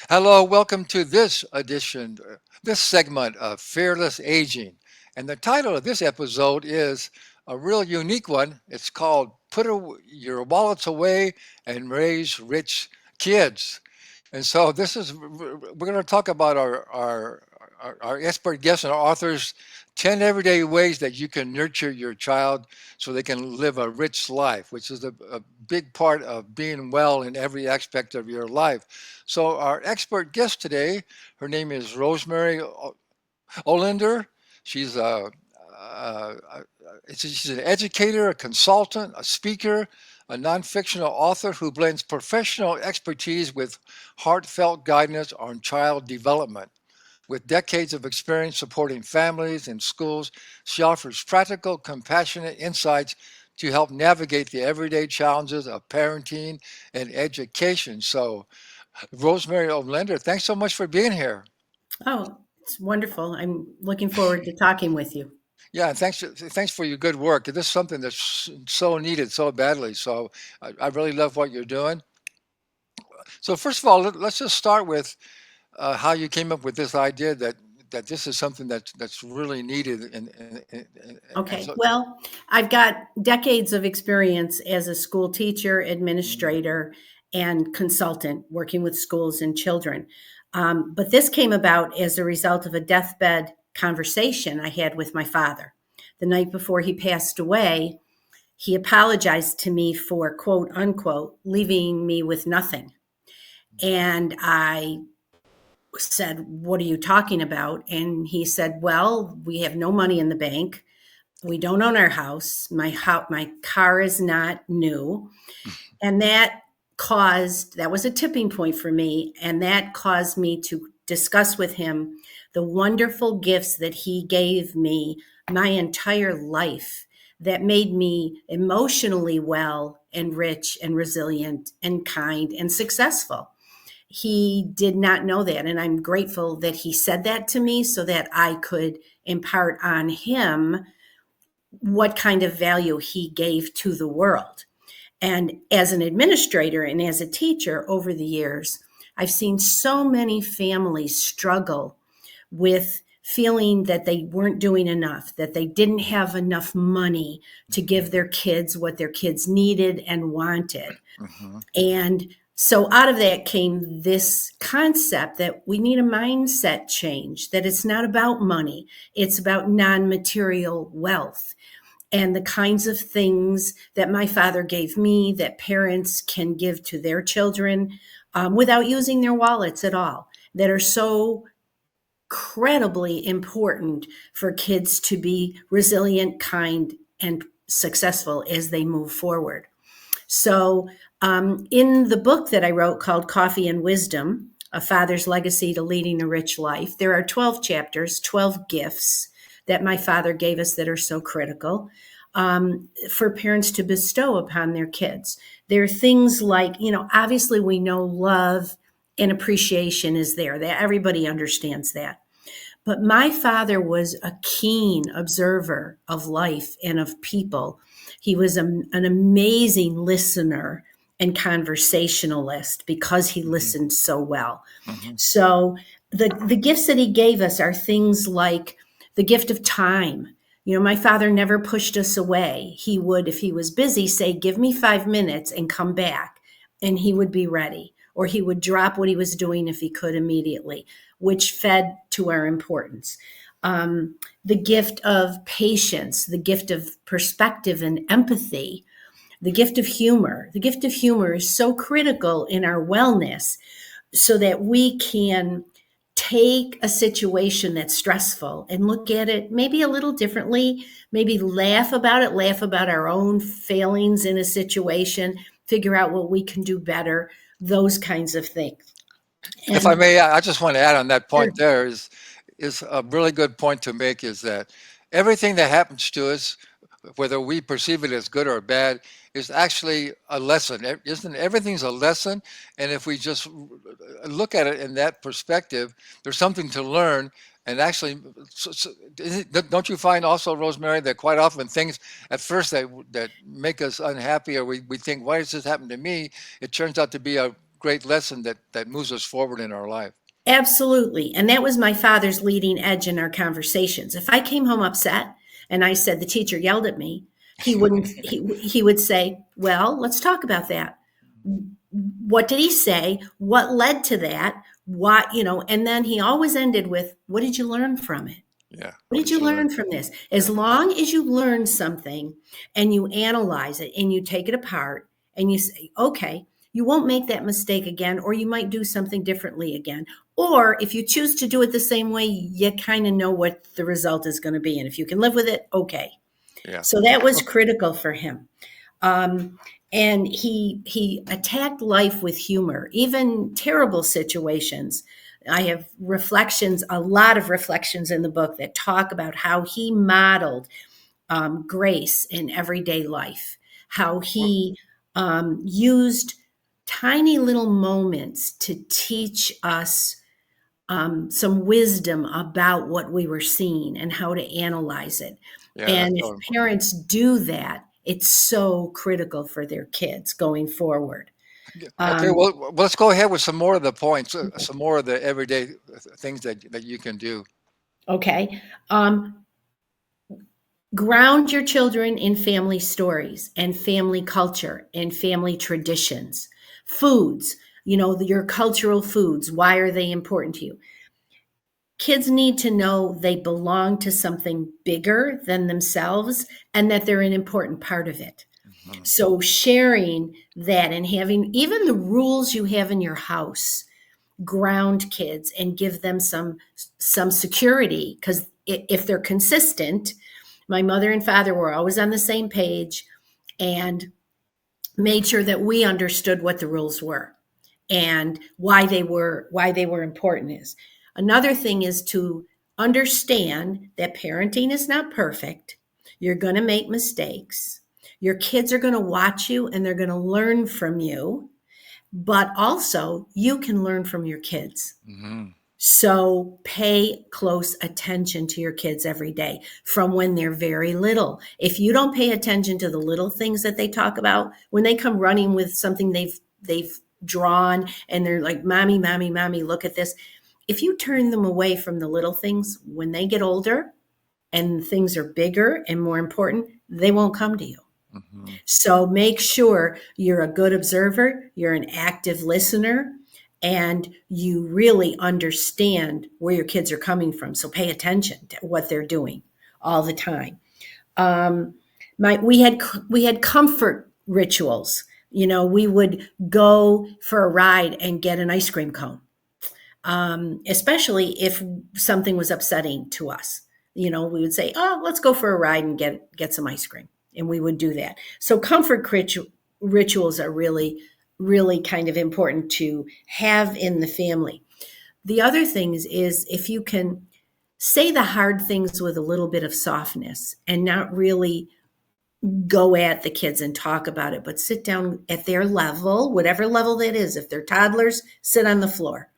Hello, welcome to this edition, this segment of Fearless Aging. And the title of this episode is a real unique one. It's called Your Wallets Away and Raise Rich Kids. And so we're going to talk about our expert guests and authors 10 everyday ways that you can nurture your child so they can live a rich life, which is a big part of being well in every aspect of your life. So our expert guest today, her name is Rosemary Olender. She's she's an educator, a consultant, a speaker, a non-fictional author who blends professional expertise with heartfelt guidance on child development. With decades of experience supporting families and schools, she offers practical, compassionate insights to help navigate the everyday challenges of parenting and education. So, Rosemary Olender, thanks so much for being here. Oh, it's wonderful. I'm looking forward to talking with you. Yeah, and thanks for your good work. This is something that's so needed so badly. So I really love what you're doing. So first of all, let's just start with how you came up with this idea that this is something that's really needed. And Okay. so, Well, I've got decades of experience as a school teacher, administrator, and consultant working with schools and children. But this came about as a result of a deathbed conversation I had with my father. The night before he passed away, he apologized to me for, quote unquote, leaving me with nothing. And I said, "What are you talking about?" And he said, "Well, we have no money in the bank. We don't own our house. My car is not new." And that was a tipping point for me. And that caused me to discuss with him the wonderful gifts that he gave me my entire life that made me emotionally well and rich and resilient and kind and successful. He did not know that. And I'm grateful that he said that to me so that I could impart on him what kind of value he gave to the world. And as an administrator and as a teacher over the years, I've seen so many families struggle with feeling that they weren't doing enough, that they didn't have enough money to give their kids what their kids needed and wanted. mhm. And so out of that came this concept that we need a mindset change, that it's not about money, it's about non material wealth and the kinds of things that my father gave me that parents can give to their children without using their wallets at all, that are so incredibly important for kids to be resilient, kind, and successful as they move forward. So, in the book that I wrote called Coffee and Wisdom, A Father's Legacy to Leading a Rich Life, there are 12 chapters, 12 gifts that my father gave us that are so critical for parents to bestow upon their kids. There are things like, obviously we know love and appreciation is there, that everybody understands that. But my father was a keen observer of life and of people. He was an amazing listener and conversationalist because he Mhm, listened so well. mhm, So the gifts that he gave us are things like the gift of time. My father never pushed us away. He would, if he was busy, say, "Give me 5 minutes and come back." And he would be ready. Or he would drop what he was doing if he could immediately, which fed to our importance. The gift of patience, the gift of perspective and empathy, the gift of humor. The gift of humor is so critical in our wellness so that we can take a situation that's stressful and look at it maybe a little differently, maybe laugh about our own failings in a situation, figure out what we can do better, those kinds of things. If I And may, I just want to add on that sure. point. There is a really good point to make. Is that everything that happens to us, whether we perceive it as good or bad, is actually a lesson. Isn't everything's a lesson? And if we just look at it in that perspective, there's something to learn. And actually, don't you find also, Rosemary, that quite often things at first that make us unhappy, or we think, why does this happen to me? It turns out to be great lesson that moves us forward in our life. Absolutely. And that was my father's leading edge in our conversations. If I came home upset and I said the teacher yelled at me, he would say, "Well, let's talk about that. What did he say? What led to that? What, and then he always ended with, what did you learn from it? Yeah. What What did did you you learn? learn from this? As Yeah. long as you learn something and you analyze it and you take it apart and you say, okay, you won't make that mistake again, or you might do something differently again. Or if you choose to do it the same way, you kind of know what the result is going to be. And if you can live with it, okay. Yeah. So that was critical for him. Um, and he attacked life with humor, even terrible situations. I have reflections, a lot of reflections in the book that talk about how he modeled grace in everyday life, how Well, he used tiny little moments to teach us some wisdom about what we were seeing and how to analyze it. yeah, that's And if so important. parents do that, it's so critical for their kids going forward. Yeah. Okay, Um, well, let's go ahead with some more of the points, some more of the everyday things that you can do. okay. Ground your children in family stories and family culture and family traditions. Foods, your cultural foods. Why are they important to you? Kids need to know they belong to something bigger than themselves and that they're an important part of it. Mhm. So sharing that and having even the rules you have in your house ground kids and give them some security, because if they're consistent, my mother and father were always on the same page and made sure that we understood what the rules were and why they were important. Is another thing is to understand that parenting is not perfect. You're going to make mistakes. Your kids are going to watch you and they're going to learn from you, but also you can learn from your kids. Mhm. So pay close attention to your kids every day from when they're very little. If you don't pay attention to the little things that they talk about, when they come running with something they've drawn and they're like, "Mommy, mommy, mommy, look at this." If you turn them away from the little things, when they get older and things are bigger and more important, they won't come to you. Mhm. So make sure you're a good observer, you're an active listener, and you really understand where your kids are coming from. So pay attention to what they're doing all the time. Um, we had comfort rituals. We would go for a ride and get an ice cream cone, especially if something was upsetting to us. We would say, "Oh, let's go for a ride and get some ice cream," and we would do that. So rituals are really, really kind of important to have in the family. The other thing is if you can say the hard things with a little bit of softness and not really go at the kids and talk about it, but sit down at their level, whatever level that is. If they're toddlers, sit on the floor.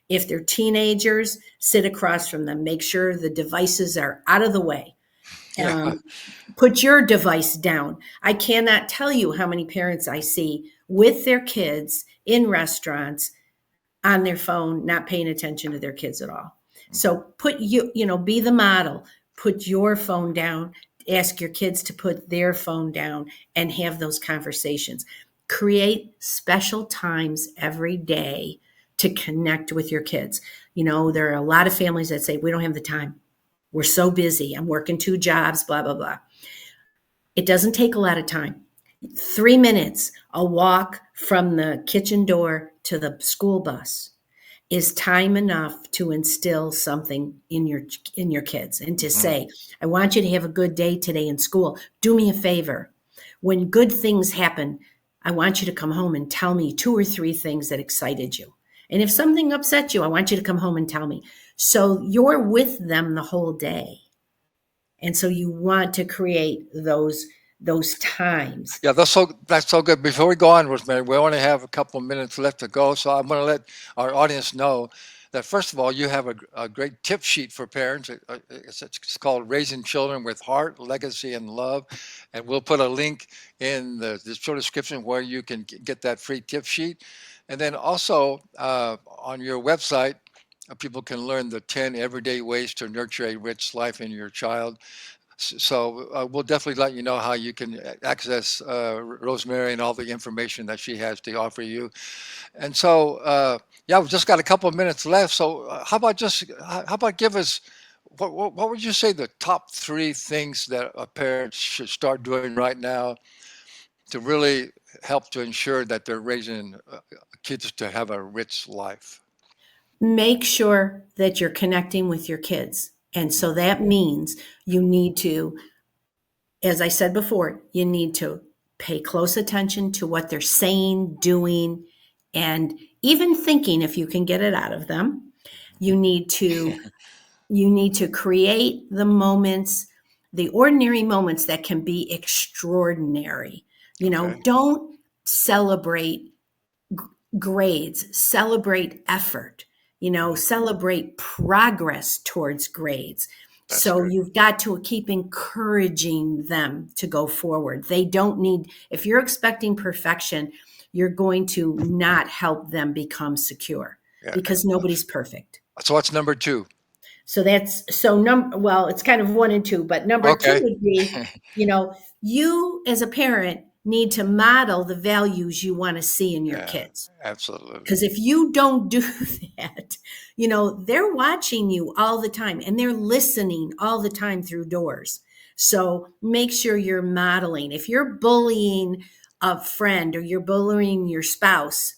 If they're teenagers, sit across from them. Make sure the devices are out of the way. Yeah. Put your device down. I cannot tell you how many parents I see with their kids in restaurants on their phone, not paying attention to their kids at all. So be the model. Put your phone down. Ask your kids to put their phone down and have those conversations. Create special times every day to connect with your kids. There are a lot of families that say, we don't have the time. We're so busy. I'm working 2 jobs, blah, blah, blah. It doesn't take a lot of time. 3 minutes, a walk from the kitchen door to the school bus is time enough to instill something in your kids and to Mhm. say, I want you to have a good day today in school. Do me a favor. When good things happen, I want you to come home and tell me 2 or 3 things that excited you. And if something upset you, I want you to come home and tell me. So you're with them the whole day. And so you want to create those times. Yeah, that's so good. Before we go on, Rosemary, we only have a couple of minutes left to go, so I'm going to let our audience know that first of all, you have a great tip sheet for parents. It's called "Raising Children with Heart, Legacy, and Love," and we'll put a link in the show description where you can get that free tip sheet. And then also on your website, people can learn the 10 everyday ways to nurture a rich life in your child. So we'll definitely let you know how you can access Rosemary and all the information that she has to offer you. And so, yeah, we've just got a couple of minutes left. So how about give us what would you say the top three things that a parent should start doing right now to really help to ensure that they're raising kids to have a rich life? Make sure that you're connecting with your kids. And so Mhm. that means you need to, as I said before, you need to pay close attention to what they're saying, doing, and even thinking if you can get it out of them. You need to you need to create the moments, the ordinary moments that can be extraordinary. Okay. Don't celebrate grades, celebrate effort, Mhm. celebrate progress towards grades. That's So good. you've got to keep encouraging them to go forward. They don't need, if you're expecting perfection, you're going to not help them become secure Yeah. because nobody's perfect. So what's number two? So that's so well, it's kind of one and two, but number two Okay. would be, you know, you as a parent need to model the values you want to see in your Yeah, kids. absolutely. Because if you don't do that, they're watching you all the time and they're listening all the time through doors. So make sure you're modeling. If you're bullying a friend or you're bullying your spouse,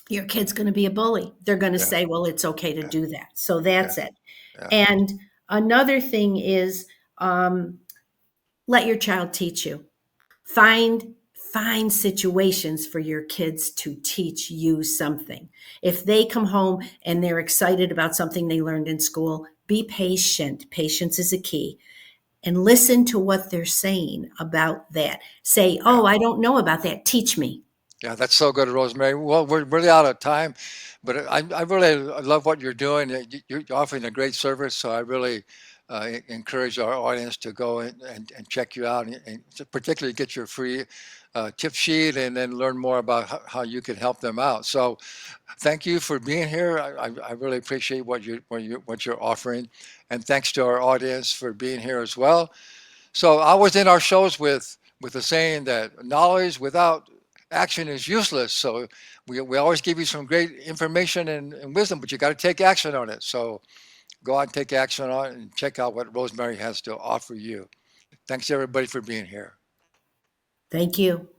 your kid's going to be a bully. They're going to Yeah, say, well, it's okay to yeah, do that. So yeah, that's it. yeah, And another thing is um, let your child teach you. Find situations for your kids to teach you something. If they come home and they're excited about something they learned in school, be patient. Patience is a key. And listen to what they're saying about that. Say, yeah. oh, I don't know about that. Teach me. Yeah, that's so good, Rosemary. Well, we're really out of time, but I really love what you're doing. You're offering a great service, so I really encourage our audience to go and check you out, and to particularly get your free tip sheet, and then learn more about how you can help them out. So, thank you for being here. I really appreciate what you're offering, and thanks to our audience for being here as well. So I was in our shows with the saying that knowledge without action is useless. So we always give you some great information and wisdom, but you got to take action on it. So go out and take action on it and check out what Rosemary has to offer you. Thanks everybody for being here. Thank you.